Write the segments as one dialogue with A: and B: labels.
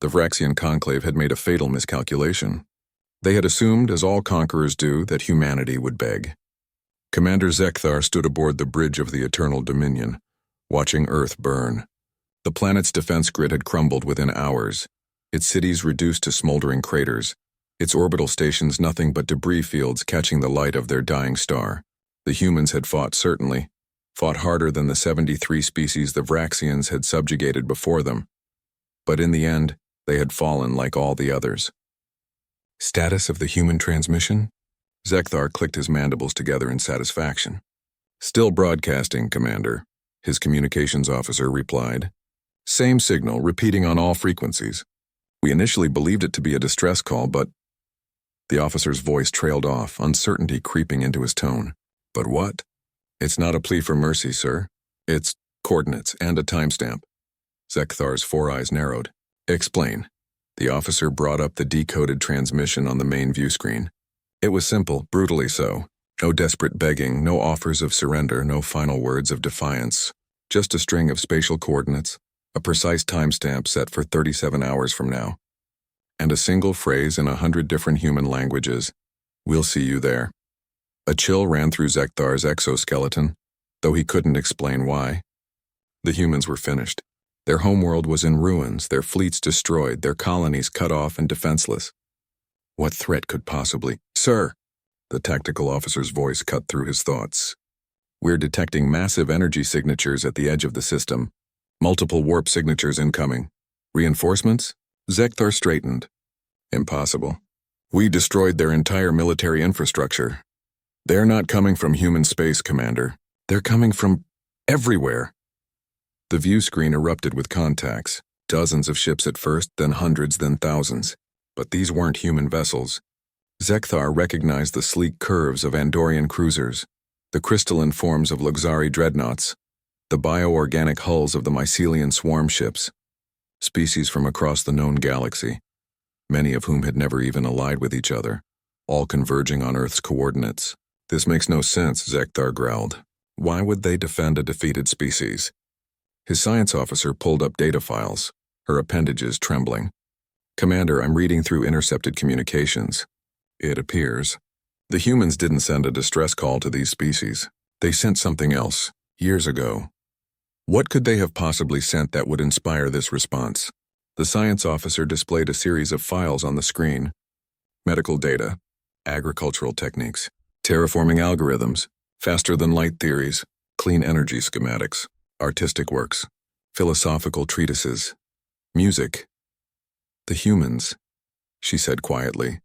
A: The Vraxian conclave had made a fatal miscalculation. They had assumed, as all conquerors do, that humanity would beg. Commander Zekthar stood aboard the bridge of the Eternal Dominion, watching Earth burn. The planet's defense grid had crumbled within hours, its cities reduced to smoldering craters, its orbital stations nothing but debris fields catching the light of their dying star. The humans had fought, certainly, fought harder than the 73 species the Vraxians had subjugated before them. But in the end, they had fallen like all the others. Status of the human transmission? Zekthar clicked his mandibles together in satisfaction. Still broadcasting, Commander, his communications officer replied. Same signal, repeating on all frequencies. We initially believed it to be a distress call, but... The officer's voice trailed off, uncertainty creeping into his tone. But what? It's not a plea for mercy, sir. It's coordinates and a timestamp. Zekthar's four eyes narrowed. Explain. The officer brought up the decoded transmission on the main view screen. It was simple, brutally so. No desperate begging, no offers of surrender, no final words of defiance. Just a string of spatial coordinates, a precise timestamp set for 37 hours from now. And a single phrase in 100 different human languages. We'll see you there. A chill ran through Zekthar's exoskeleton, though he couldn't explain why. The humans were finished. Their homeworld was in ruins, their fleets destroyed, their colonies cut off and defenseless. What threat could possibly... Sir! The tactical officer's voice cut through his thoughts. We're detecting massive energy signatures at the edge of the system. Multiple warp signatures incoming. Reinforcements? Zekthar straightened. Impossible. We destroyed their entire military infrastructure. They're not coming from human space, Commander. They're coming from everywhere. The view screen erupted with contacts. Dozens of ships at first, then hundreds, then thousands. But these weren't human vessels. Zekthar recognized the sleek curves of Andorian cruisers, the crystalline forms of Luxari dreadnoughts, the bioorganic hulls of the mycelian swarm ships, species from across the known galaxy, many of whom had never even allied with each other, all converging on Earth's coordinates. This makes no sense, Zekthar growled. Why would they defend a defeated species? His science officer pulled up data files, her appendages trembling. Commander, I'm reading through intercepted communications. It appears the humans didn't send a distress call to these species. They sent something else, years ago. What could they have possibly sent that would inspire this response? The science officer displayed a series of files on the screen. Medical data, agricultural techniques, terraforming algorithms, faster-than-light theories, clean energy schematics, artistic works, philosophical treatises, music. The humans, she said quietly,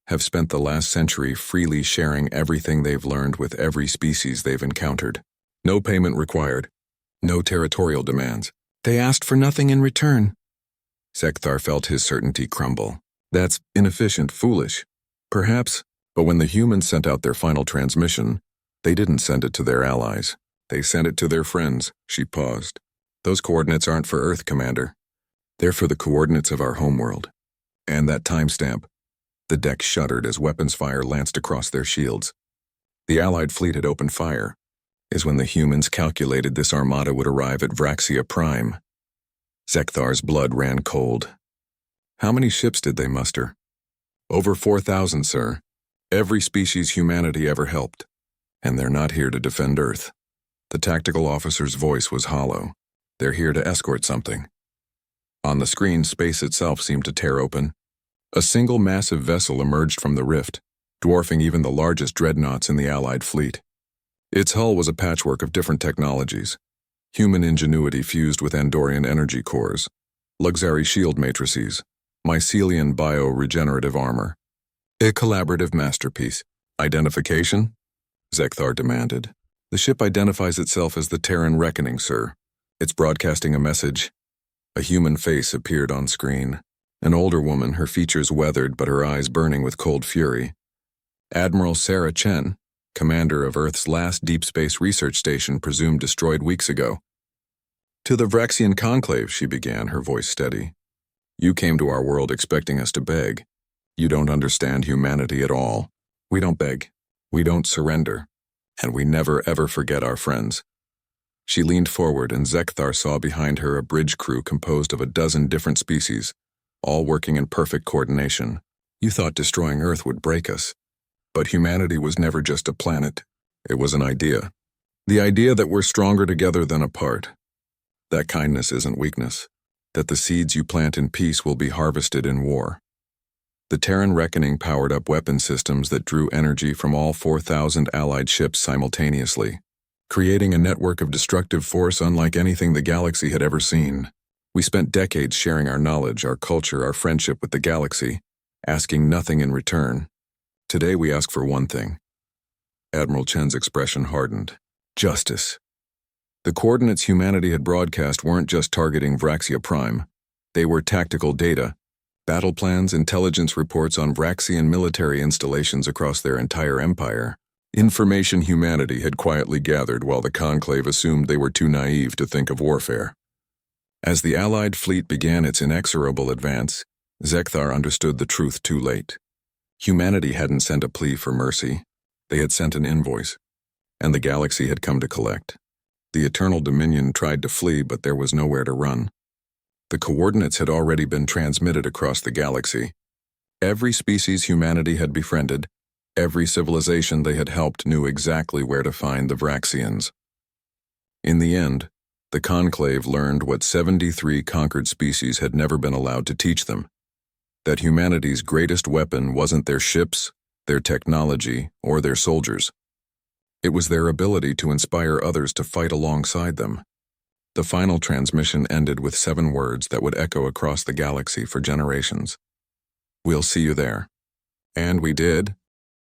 A: have spent the last century freely sharing everything they've learned with every species they've encountered. No payment required, no territorial demands. They asked for nothing in return. Zekthar felt his certainty crumble. That's inefficient, foolish. Perhaps, but when the humans sent out their final transmission, they didn't send it to their allies. They sent it to their friends. She paused. Those coordinates aren't for Earth, Commander. They're for the coordinates of our homeworld. And that timestamp. The deck shuddered as weapons fire lanced across their shields. The Allied fleet had opened fire, is when the humans calculated this armada would arrive at Vraxia Prime. Zekthar's blood ran cold. How many ships did they muster? Over 4,000, sir. Every species humanity ever helped. And they're not here to defend Earth. The tactical officer's voice was hollow. They're here to escort something. On the screen, space itself seemed to tear open. A single massive vessel emerged from the rift, dwarfing even the largest dreadnoughts in the Allied fleet. Its hull was a patchwork of different technologies. Human ingenuity fused with Andorian energy cores, Luxari shield matrices, mycelian bio-regenerative armor. A collaborative masterpiece. Identification? Zekthar demanded. The ship identifies itself as the Terran Reckoning, sir. It's broadcasting a message. A human face appeared on screen. An older woman, her features weathered but her eyes burning with cold fury. Admiral Sarah Chen, commander of Earth's last deep space research station presumed destroyed weeks ago. To the Vraxian conclave, she began, her voice steady. You came to our world expecting us to beg. You don't understand humanity at all. We don't beg. We don't surrender. And we never ever forget our friends. She leaned forward and Zekthar saw behind her a bridge crew composed of a dozen different species, all working in perfect coordination. You thought destroying Earth would break us. But humanity was never just a planet. It was an idea. The idea that we're stronger together than apart. That kindness isn't weakness. That the seeds you plant in peace will be harvested in war. The Terran Reckoning powered up weapon systems that drew energy from all 4,000 allied ships simultaneously, creating a network of destructive force unlike anything the galaxy had ever seen. We spent decades sharing our knowledge, our culture, our friendship with the galaxy, asking nothing in return. Today we ask for one thing. Admiral Chen's expression hardened. Justice. The coordinates humanity had broadcast weren't just targeting Vraxia Prime. They were tactical data, battle plans, intelligence reports on Vraxian military installations across their entire empire. Information humanity had quietly gathered while the Conclave assumed they were too naive to think of warfare. As the Allied fleet began its inexorable advance, Zekthar understood the truth too late. Humanity hadn't sent a plea for mercy. They had sent an invoice, and the galaxy had come to collect. The Eternal Dominion tried to flee, but there was nowhere to run. The coordinates had already been transmitted across the galaxy. Every species humanity had befriended, every civilization they had helped knew exactly where to find the Vraxians. In the end, the Conclave learned what 73 conquered species had never been allowed to teach them. That humanity's greatest weapon wasn't their ships, their technology, or their soldiers. It was their ability to inspire others to fight alongside them. The final transmission ended with 7 words that would echo across the galaxy for generations. We'll see you there. And we did.